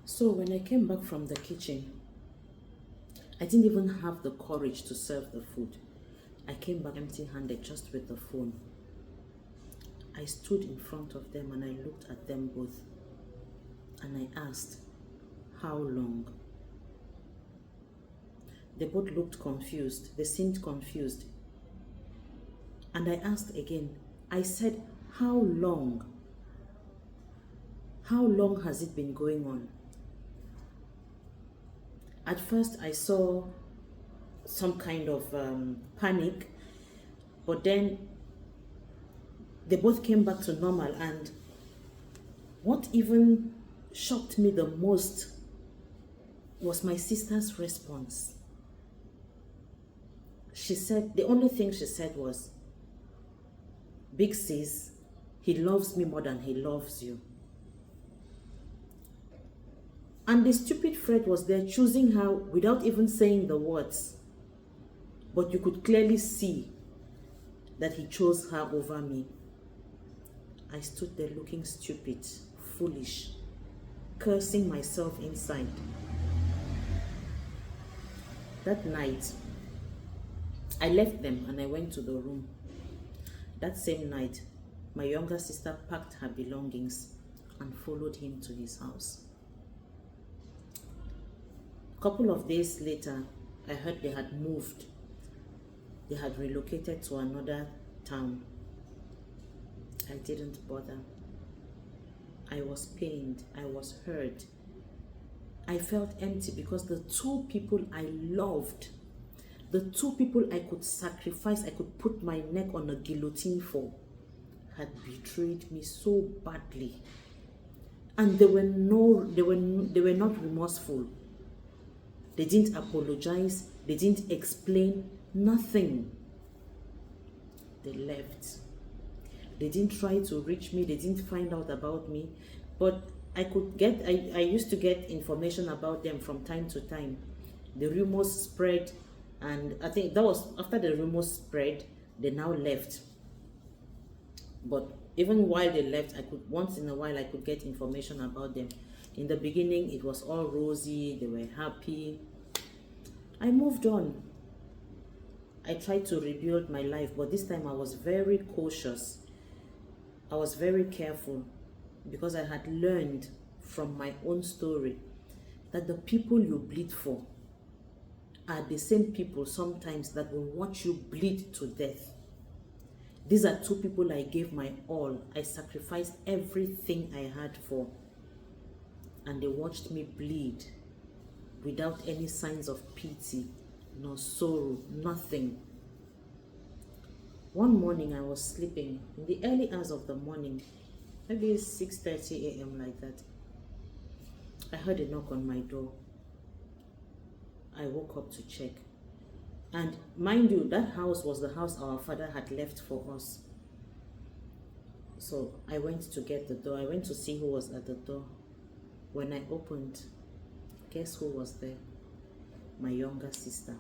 So when I came back from the kitchen, I didn't even have the courage to serve the food. I came back empty-handed, just with the phone. I stood in front of them and I looked at them both. And I asked, how long? They both looked confused. They seemed confused. And I asked again, I said, how long? How long has it been going on? At first, I saw some kind of panic, but then they both came back to normal. And what even shocked me the most was my sister's response. She said, the only thing she said was, Big sis, he loves me more than he loves you. And the stupid Fred was there choosing her without even saying the words. But you could clearly see that he chose her over me. I stood there looking stupid, foolish, cursing myself inside. That night, I left them and I went to the room. That same night, my younger sister packed her belongings and followed him to his house. A couple of days later, I heard they had moved. They had relocated to another town. I didn't bother. I was pained. I was hurt. I felt empty because the two people I loved, the two people I could sacrifice, I could put my neck on a guillotine for, had betrayed me so badly. And they were not remorseful. They didn't apologize. They didn't explain nothing. They left. They didn't try to reach me. They didn't find out about me. But I used to get information about them from time to time. The rumors spread, and I think that was after the rumors spread, they now left. But even while they left, once in a while I could get information about them. In the beginning, it was all rosy. They were happy. I moved on. I tried to rebuild my life, but this time I was very cautious. I was very careful because I had learned from my own story that the people you bleed for are the same people sometimes that will watch you bleed to death. These are two people I gave my all. I sacrificed everything I had for, and they watched me bleed without any signs of pity, nor sorrow, nothing. One morning I was sleeping in the early hours of the morning, maybe 6:30 a.m. like that. I heard a knock on my door. I woke up to check. And mind you, that house was the house our father had left for us. So I went to get the door. I went to see who was at the door. When I opened, guess who was there? My younger sister,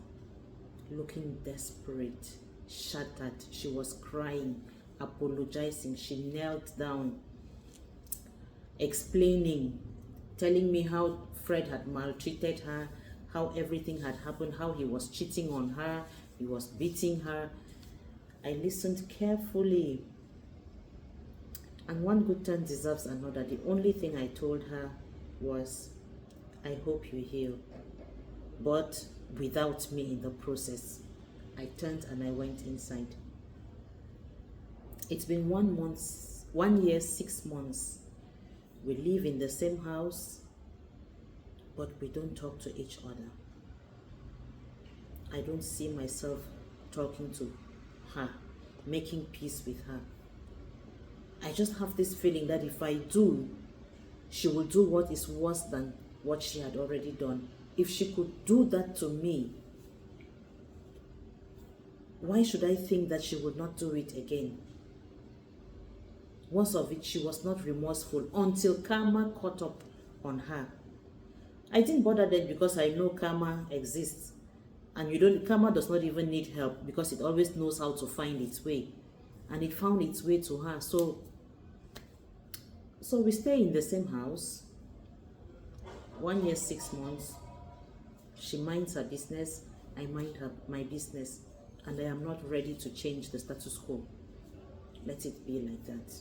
looking desperate, shattered. She was crying, apologizing. She knelt down, explaining, telling me how Fred had maltreated her, how everything had happened, how he was cheating on her, he was beating her. I listened carefully. And one good turn deserves another. The only thing I told her was, I hope you heal, but without me in the process. I turned and I went inside. It's been 1 year, 6 months. We live in the same house, but we don't talk to each other. I don't see myself talking to her, making peace with her. I just have this feeling that if I do, she will do what is worse than what she had already done. If she could do that to me, why should I think that she would not do it again? Once of it, she was not remorseful until karma caught up on her. I didn't bother then because I know karma exists. And karma does not even need help because it always knows how to find its way. And it found its way to her. So we stay in the same house. 1 year, 6 months. She minds her business, I mind my business, and I am not ready to change the status quo. Let it be like that.